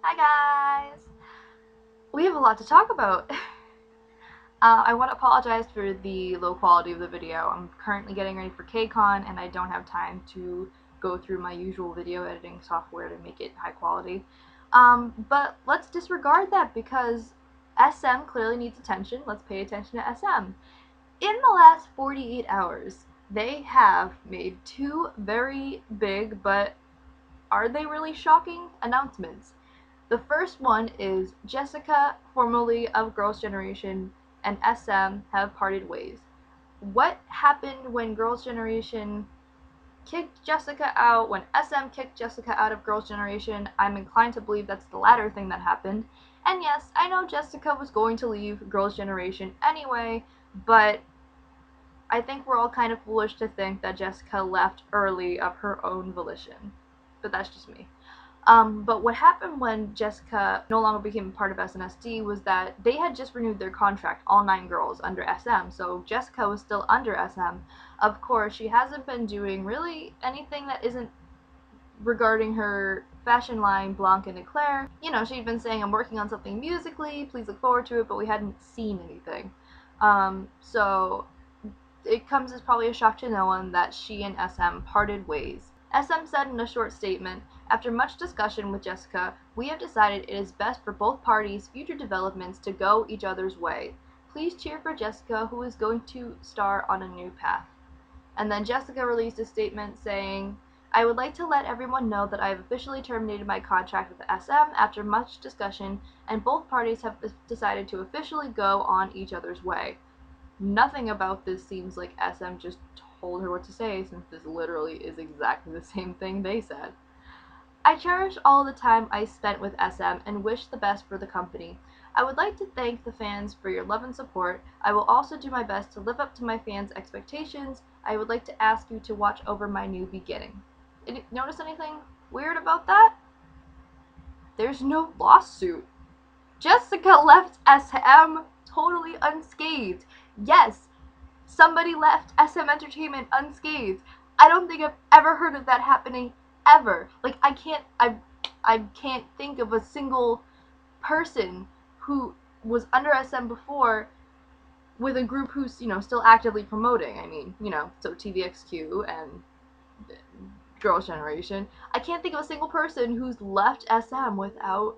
Hi guys! We have a lot to talk about. I want to apologize for the low quality of the video. I'm currently getting ready for KCON and I don't have time to go through my usual video editing software to make it high quality. But let's disregard that because SM clearly needs attention. Let's pay attention to SM. In the last 48 hours, they have made two very big, but are they really shocking, announcements. The first one is Jessica, formerly of Girls' Generation, and SM have parted ways. What happened when Girls' Generation kicked Jessica out, when SM kicked Jessica out of Girls' Generation? I'm inclined to believe that's the latter thing that happened. And yes, I know Jessica was going to leave Girls' Generation anyway, but I think we're all kind of foolish to think that Jessica left early of her own volition. But that's just me. But what happened when Jessica no longer became part of SNSD was that they had just renewed their contract, all 9 girls, under SM, so Jessica was still under SM. Of course, she hasn't been doing really anything that isn't regarding her fashion line, Blanc and Eclair. You know, she'd been saying, I'm working on something musically, please look forward to it, but we hadn't seen anything. So it comes as probably a shock to no one that she and SM parted ways. SM said in a short statement, after much discussion with Jessica, we have decided it is best for both parties' future developments to go each other's way. Please cheer for Jessica, who is going to star on a new path. And then Jessica released a statement saying, I would like to let everyone know that I have officially terminated my contract with SM after much discussion, and both parties have decided to officially go on each other's way. Nothing about this seems like SM just told her what to say, since this literally is exactly the same thing they said. I cherish all the time I spent with SM and wish the best for the company. I would like to thank the fans for your love and support. I will also do my best to live up to my fans' expectations. I would like to ask you to watch over my new beginning. Notice anything weird about that? There's no lawsuit. Jessica left SM totally unscathed. Yes, somebody left SM Entertainment unscathed. I don't think I've ever heard of that happening ever. Like I can't think of a single person who was under SM before with a group who's, still actively promoting. I mean, so TVXQ and Girls' Generation. I can't think of a single person who's left SM without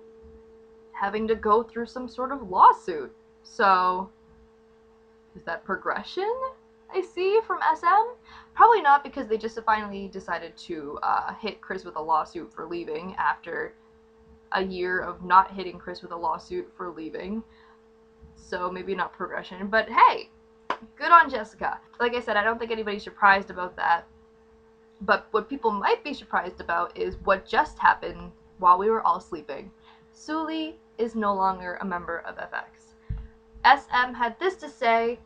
having to go through some sort of lawsuit. So is that progression I see from SM? Probably not, because they just finally decided to hit Chris with a lawsuit for leaving after a year of not hitting Chris with a lawsuit for leaving. So maybe not progression, but hey, good on Jessica. Like I said, I don't think anybody's surprised about that. But what people might be surprised about is what just happened while we were all sleeping. Sulli is no longer a member of FX. SM had this to say,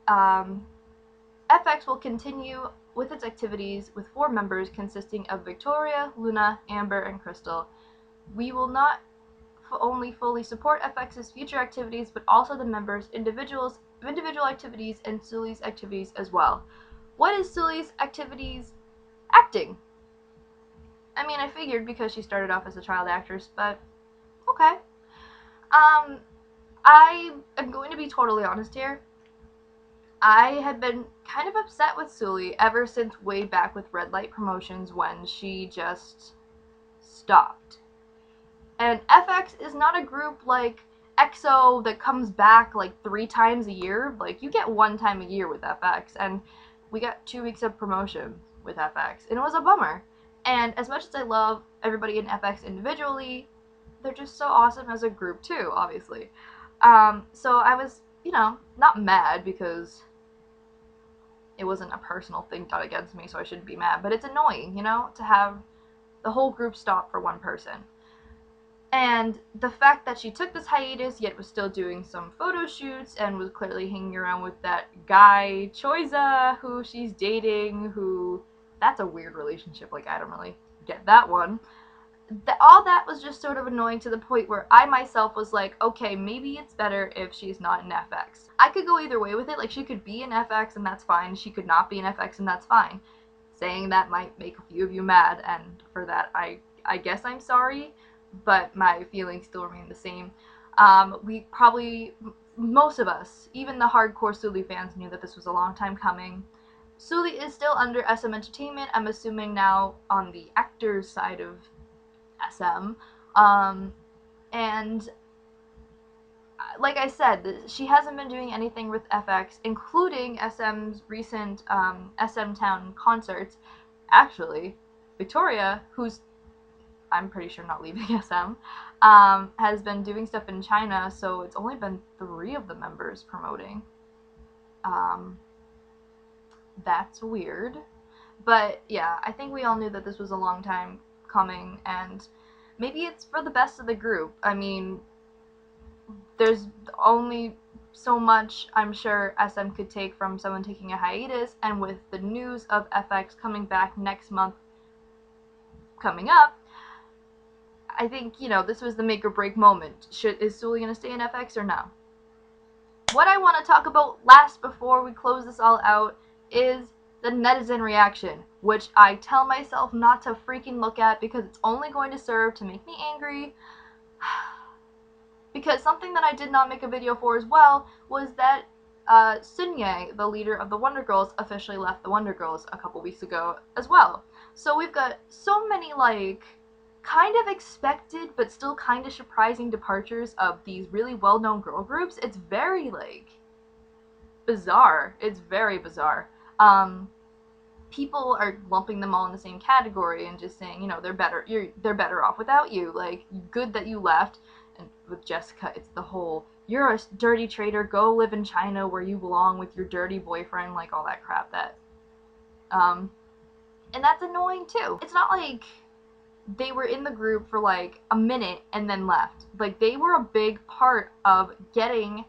FX will continue with its activities with 4 members consisting of Victoria, Luna, Amber, and Crystal. We will not only fully support FX's future activities, but also the members' individual activities and Sulli's activities as well. What is Sulli's activities? Acting. I mean, I figured because she started off as a child actress, but okay. I am going to be totally honest here. I had been kind of upset with Sulli ever since way back with Red Light Promotions when she just stopped. And FX is not a group like EXO that comes back like 3 times a year. Like, you get 1 time a year with FX, and we got 2 weeks of promotion with FX, and it was a bummer. And as much as I love everybody in FX individually, they're just so awesome as a group too, obviously. So I was, not mad because it wasn't a personal thing done against me, so I shouldn't be mad, but it's annoying, to have the whole group stop for one person. And the fact that she took this hiatus, yet was still doing some photo shoots and was clearly hanging around with that guy, Choiza, who she's dating, that's a weird relationship, like, I don't really get that one. All that was just sort of annoying to the point where I myself was like, okay, maybe it's better if she's not in FX. I could go either way with it. Like, she could be in FX and that's fine. She could not be in FX and that's fine. Saying that might make a few of you mad, and for that, I guess I'm sorry. but my feelings still remain the same. Most of us, even the hardcore Sulli fans, knew that this was a long time coming. Sulli is still under SM Entertainment, I'm assuming now on the actors side of SM. And like I said, she hasn't been doing anything with FX, including SM's recent SM Town concerts. Actually, Victoria, who's I'm pretty sure not leaving SM, has been doing stuff in China, so it's only been 3 of the members promoting. That's weird. But yeah, I think we all knew that this was a long time coming, and maybe it's for the best of the group. I mean, there's only so much I'm sure SM could take from someone taking a hiatus, and with the news of FX coming back next month coming up, I think, you know, this was the make or break moment. Is Sulli gonna stay in FX or no? What I want to talk about last before we close this all out is the netizen reaction, which I tell myself not to freaking look at because it's only going to serve to make me angry. Because something that I did not make a video for as well was that Sunye, the leader of the Wonder Girls, officially left the Wonder Girls a couple weeks ago as well. So we've got so many, like, kind of expected but still kind of surprising departures of these really well-known girl groups. It's very, like, bizarre. It's very bizarre. People are lumping them all in the same category and just saying, you know, they're better off without you. Like, good that you left. And with Jessica, it's the whole, you're a dirty traitor, go live in China where you belong with your dirty boyfriend, like all that crap that, and that's annoying too. It's not like they were in the group for like a minute and then left. Like, they were a big part of getting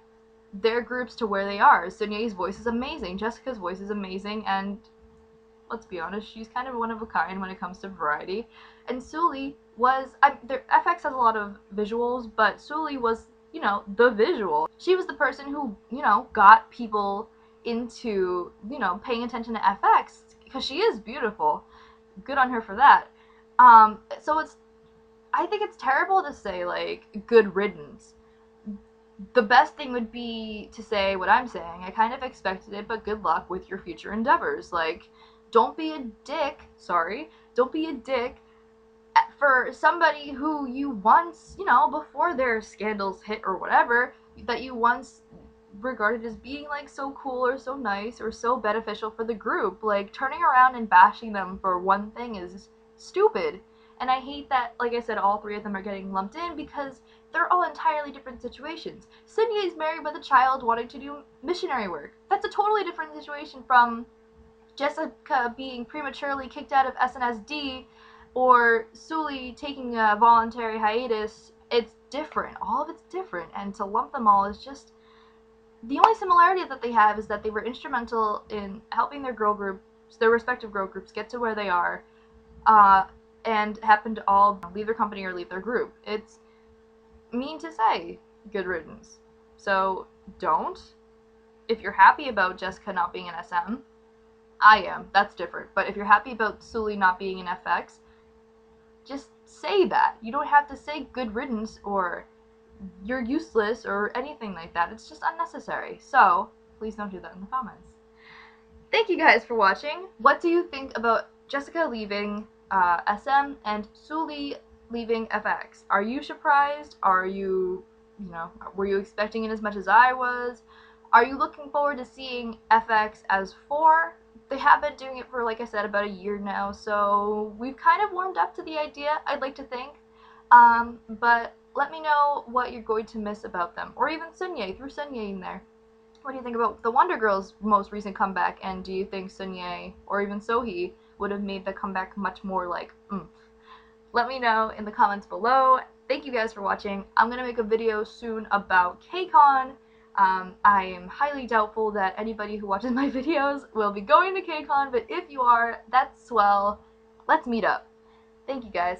their groups to where they are. Sunye's voice is amazing, Jessica's voice is amazing, and let's be honest, she's kind of one of a kind when it comes to variety. And Sulli was, FX has a lot of visuals, but Sulli was, you know, the visual. She was the person who, you know, got people into, you know, paying attention to FX, because she is beautiful. Good on her for that. So I think it's terrible to say, like, good riddance. The best thing would be to say what I'm saying. I kind of expected it, but good luck with your future endeavors. Like, don't be a dick, don't be a dick for somebody who you once, you know, before their scandals hit or whatever, that you once regarded as being, like, so cool or so nice or so beneficial for the group. Like, turning around and bashing them for one thing is stupid. And I hate that, like I said, all 3 of them are getting lumped in because they're all entirely different situations. Sunye is married with a child wanting to do missionary work. That's a totally different situation from Jessica being prematurely kicked out of SNSD or Sulli taking a voluntary hiatus. It's different. All of it's different. And to lump them all is just... The only similarity that they have is that they were instrumental in helping their respective girl groups get to where they are, and happen to all leave their company or leave their group. It's mean to say good riddance. So don't. If you're happy about Jessica not being in SM, I am. That's different. But if you're happy about Sulli not being in FX, just say that. You don't have to say good riddance or you're useless or anything like that. It's just unnecessary. So please don't do that in the comments. Thank you guys for watching. What do you think about Jessica leaving SM and Sulli leaving FX? Are you surprised? Are you, were you expecting it as much as I was? Are you looking forward to seeing FX as 4? They have been doing it for, like I said, about a year now, so we've kind of warmed up to the idea, I'd like to think. But let me know what you're going to miss about them, or even Sunye, through Sunye in there. What do you think about the Wonder Girls' most recent comeback, and do you think Sunye, or even Sohee, would have made the comeback much more, like, oomph? Let me know in the comments below. Thank you guys for watching. I'm going to make a video soon about KCON. I am highly doubtful that anybody who watches my videos will be going to KCON, but if you are, that's swell. Let's meet up. Thank you guys.